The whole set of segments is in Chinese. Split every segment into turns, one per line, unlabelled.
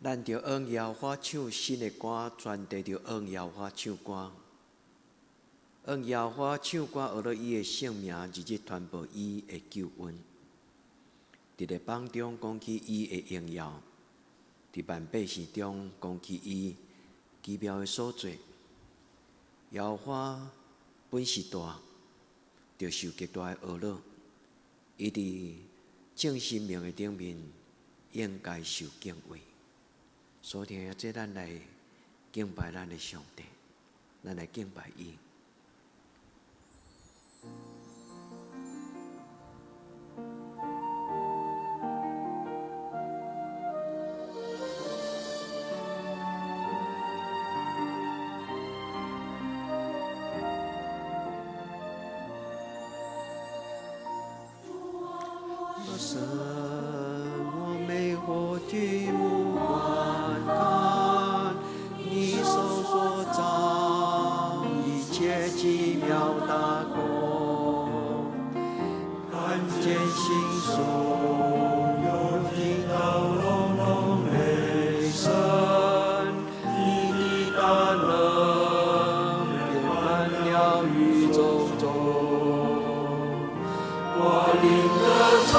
咱着用耶和华唱新的歌，传递着用耶和华唱歌。用耶和华唱歌，学到伊的性命，日日传播伊的救恩。伫个邦中讲起伊的荣耀，伫万百姓中讲起伊奇妙的所在。耶和华本是大，着受极大的懊恼。伊伫正神明的顶面，应该受敬畏。所听这咱来敬拜咱的上帝，咱来敬拜伊。神，我美火举目观看，你手所造一切奇妙大功，看见星宿，又听到隆隆雷声，你的大能遍满了宇宙中，我领歌唱。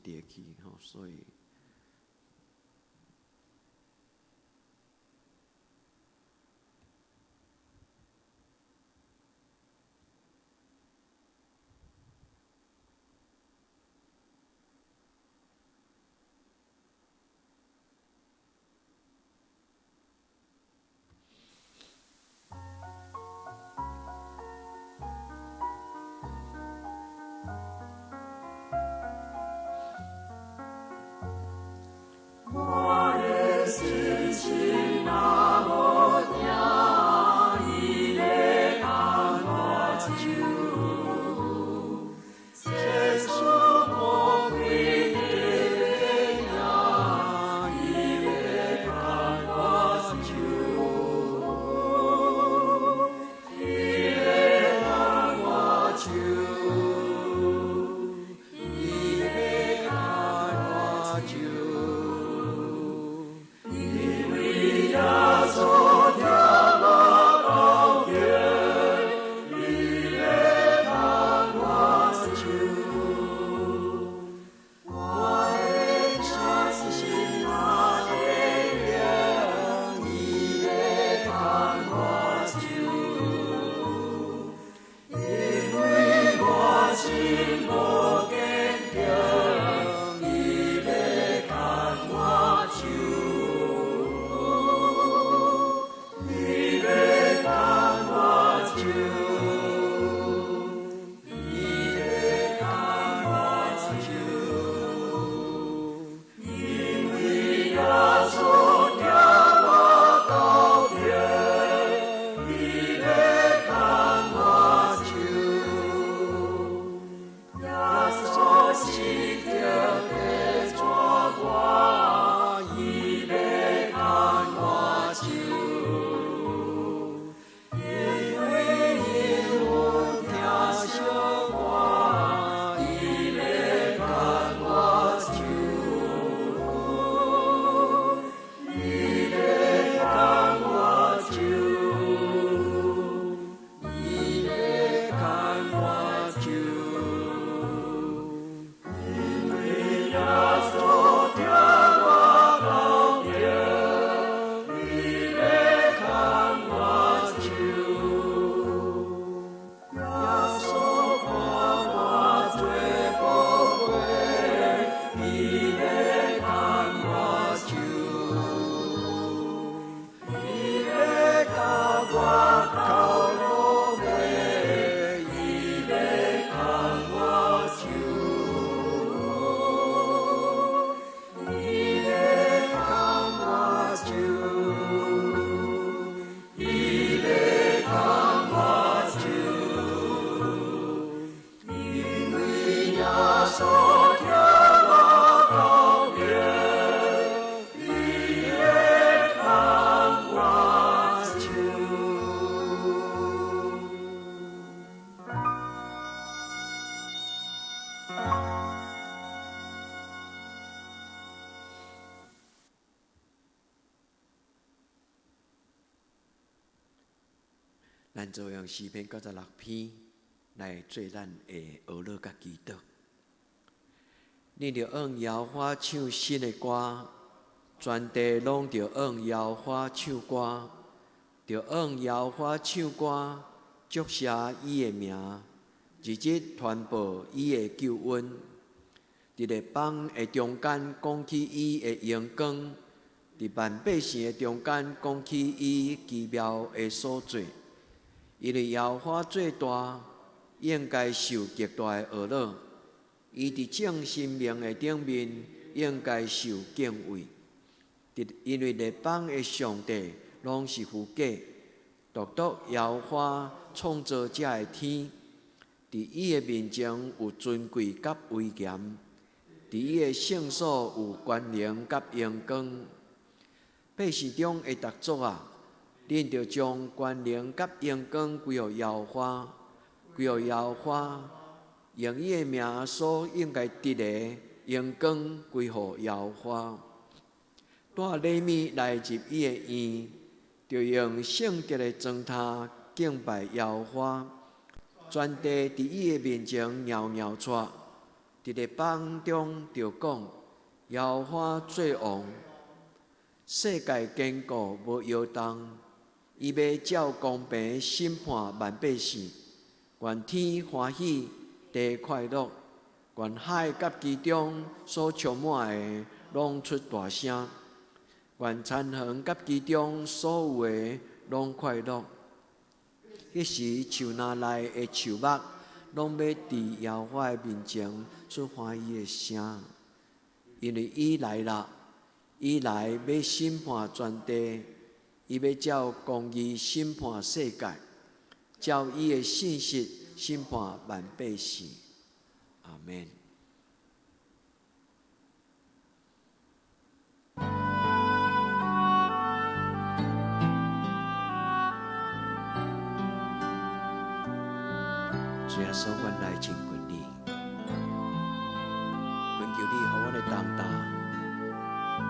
地去吼，所以。咱就用诗篇96篇来做咱的学乐甲祈祷。你着用摇花唱新的歌，全地拢着用摇花唱歌，着用摇花唱歌，祝写伊的名，日日传播伊的救恩。伫日邦的中间讲起伊的荣光，伫万百姓的中间讲起伊奇妙的所在。因为摇花最大，应该受极大的恶乐；伊伫正心明的顶面，应该受敬畏。因为列邦的上帝拢是虚假，独独摇花创造者的天，伫伊的面前有尊贵甲威严，伫伊的圣所有关荣甲荣光。百姓中的逐族啊！恁着将关荣甲荣光归予摇花，归予摇花，用伊的名所应该得的荣光归予摇花。带礼物来入伊的院，着用圣洁的砖塔敬拜摇花。全地伫伊的面前袅袅撮，伫个榜中就讲，耶和华做王，世界坚固无摇动，伊要照公平审判万百姓，愿天欢喜，地快乐，愿海甲其中所充满的拢出大声，愿田园甲其中所有的拢快乐。迄时树林内的树木，拢要伫耶和华的面前出欢喜的声，因为伊来了，伊来要审判全地，伊要照公义审判世界，照伊的信实审判万百姓。阿门。主耶稣，阮来亲近你，恳求你，互阮的重担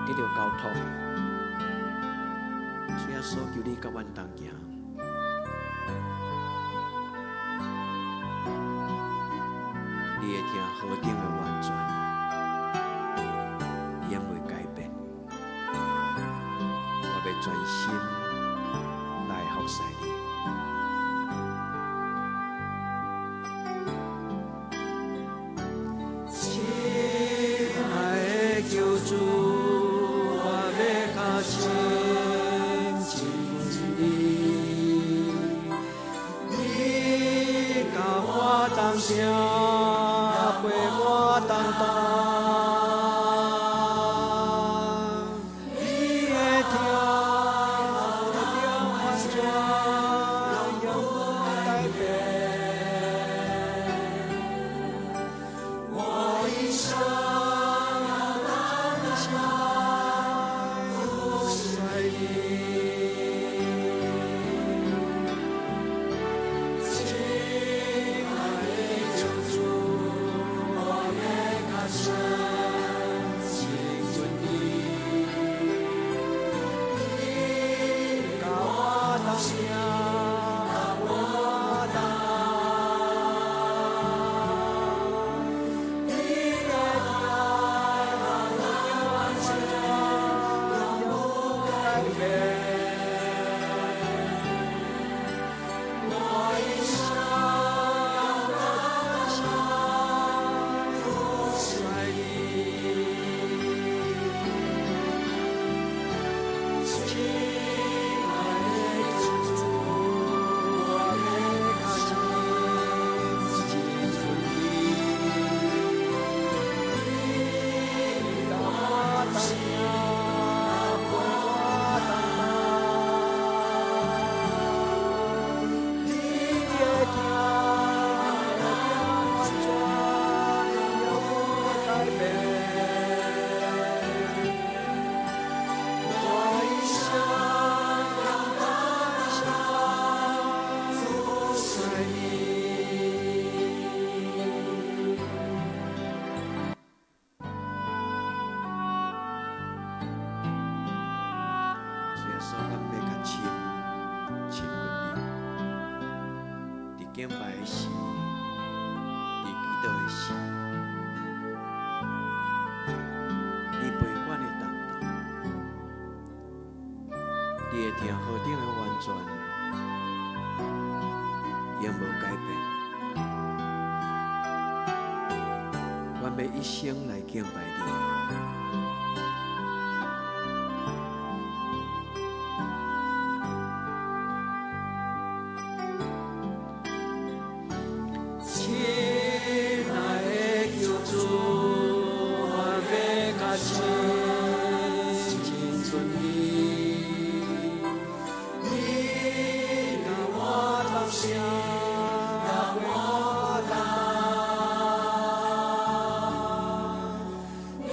得到交托。主耶稣，求你甲阮同行。你会听何等的完全，永袂改变。我要专心来服侍你。声陪我同当，你会听，我的完全永不改变。我一生服侍你。敬拜的时，伫祈祷的时，你陪阮的同当，你会听何等的完全，永无改变。阮要一生来敬拜你。你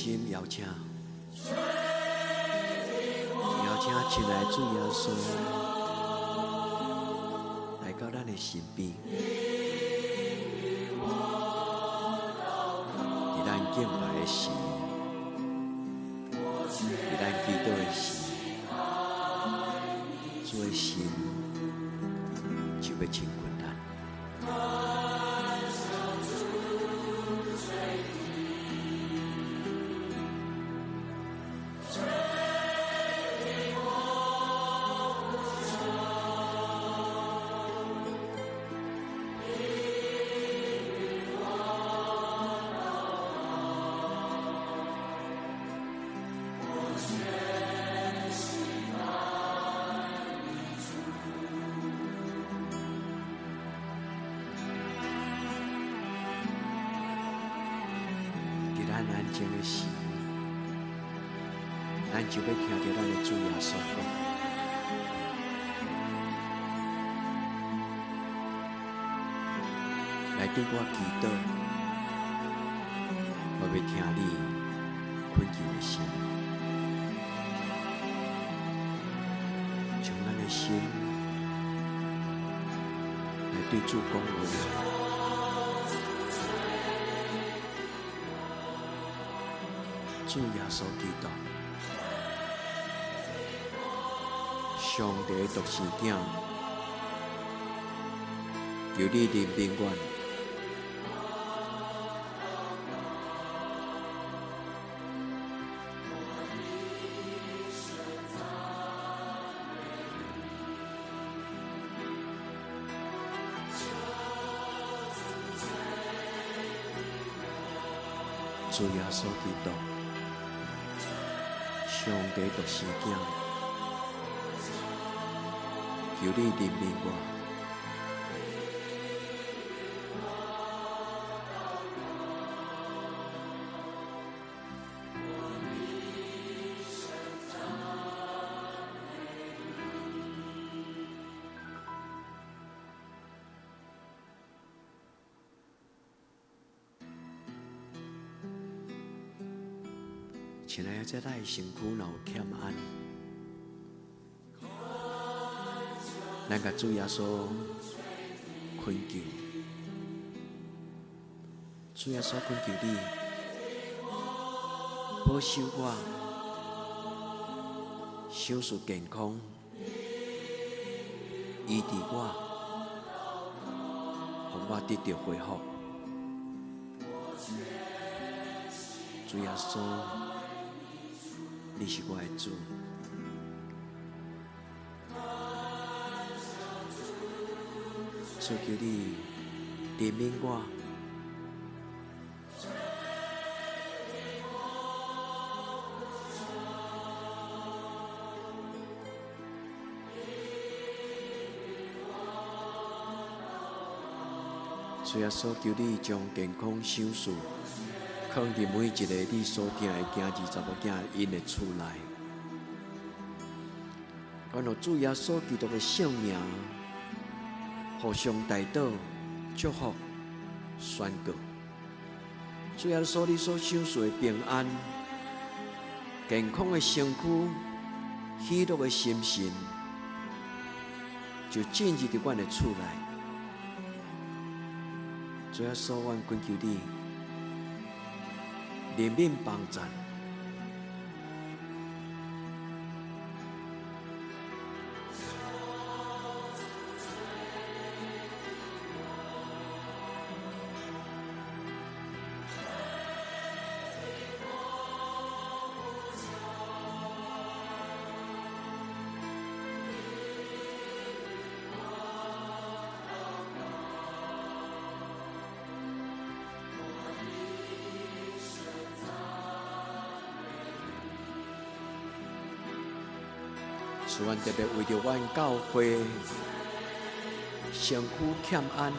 心邀请亲爱的主耶稣来到咱的身边，在咱敬拜的时，在咱祈祷的时，主的心就要亲近咱。咱安静的时，咱就要听到咱的主耶稣讲：来对我祈祷，我要听你困求的心，将咱的心来对主讲话。主耶稣基督，上帝的独生子，求你怜悯我。主耶稣基督。上帝独生子，求你怜悯我。亲爱的，这咱的身躯若有欠安，咱甲主耶稣恳求，主耶稣恳求你保守我，手术健康，医治我，让我得到恢复。主耶稣。你是我的主，主求你怜悯我，主耶稣求你将健康手术。放伫每一个你所疼的囝儿、查某囝因的厝内，愿用主耶稣基督的圣名，互相代祷、祝福、宣告。主耶稣，你所享受的平安、健康的身躯、喜乐的心神，就进入伫阮的厝内。主耶稣，阮恳求你。怜悯帮赞，主，阮特别为着阮教会身躯欠安，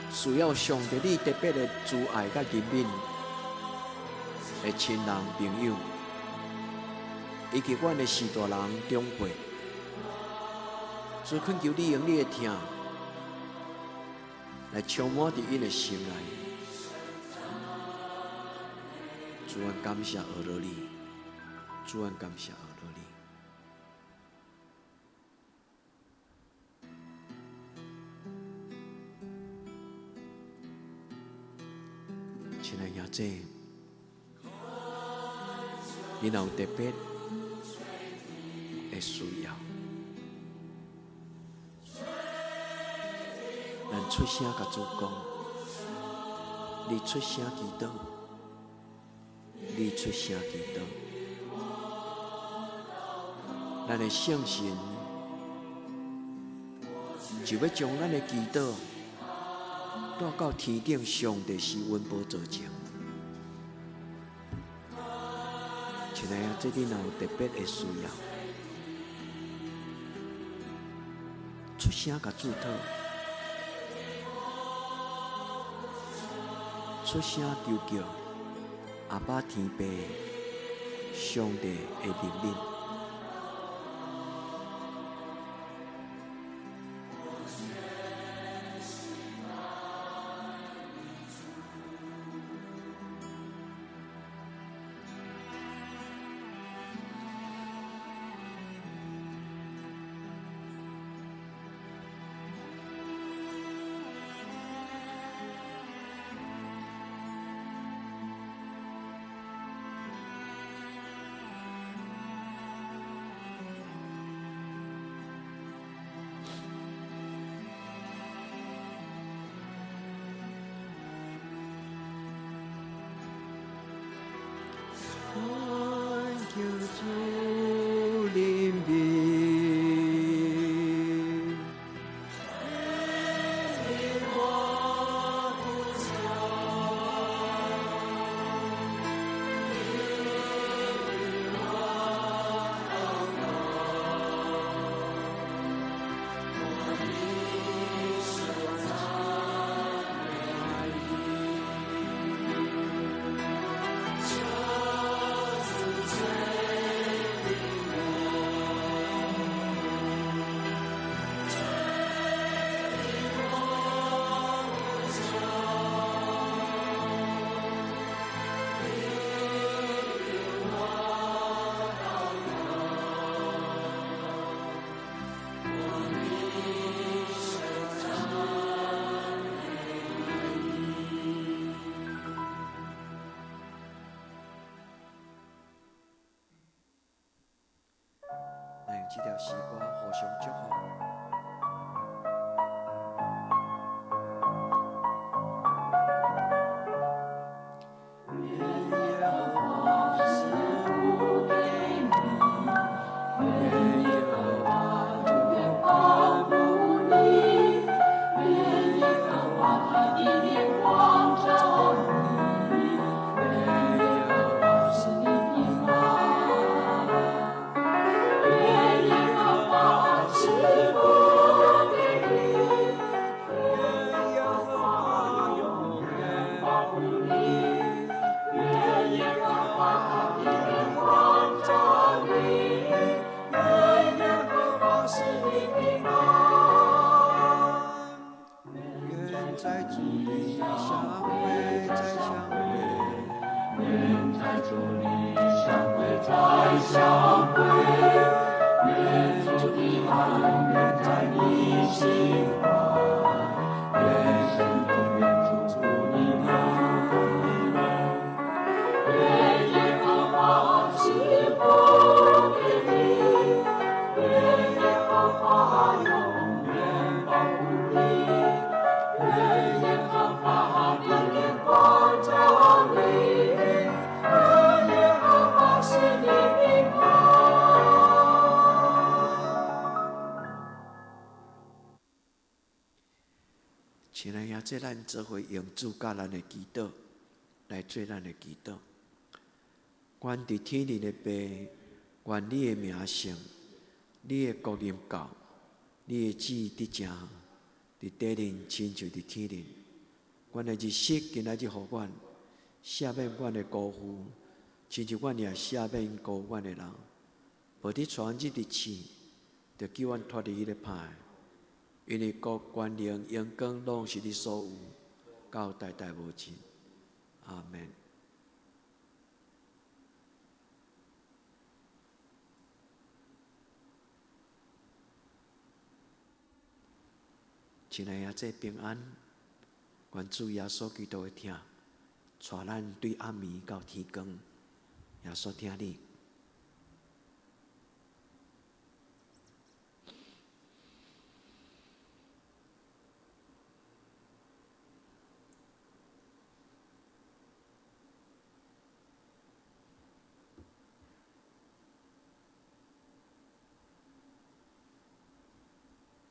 需要上帝你特别的慈爱甲怜悯的亲人朋友，以及阮的士大人长辈，主恳求你用你的疼来充满伫因的心内，主恩感谢俄罗你，主恩感谢俄罗你。亲爱的姐，你若有特别的需要，咱出声甲主讲，你出声祈祷，你出声祈祷，咱的圣神就要将咱的祈祷带到天顶上帝施恩宝座前。亲爱的，这你若有特别的需要，出声甲主祷，出声求叫阿爸天父上帝的怜悯。求主怜悯，咱用这条诗歌互相祝福。在主里相会，再相会，愿在主里相会，再相会，愿主的爱永远在你心怀，愿神永远住主你内，愿耶和华赐福给你，愿耶和华永远保护你。愿耶和华的脸光照你，愿耶和华使你平安。亲爱的，这咱做伙用主教咱的祈祷来做咱的祈祷。愿伫天里的爸，愿你的名圣，你的国临到，你的旨意得成。伫地人亲像伫天人，阮的日息今仔日互阮赦免阮的辜负，亲像阮也赦免辜负阮的人。无伫传日的试，就叫阮脱离迄个歹，因为国、权、能、荣光拢是你所有，到代代无尽。阿门。亲爱的这平安，愿主耶稣基督的疼，带咱对暗暝到天光。耶稣听你。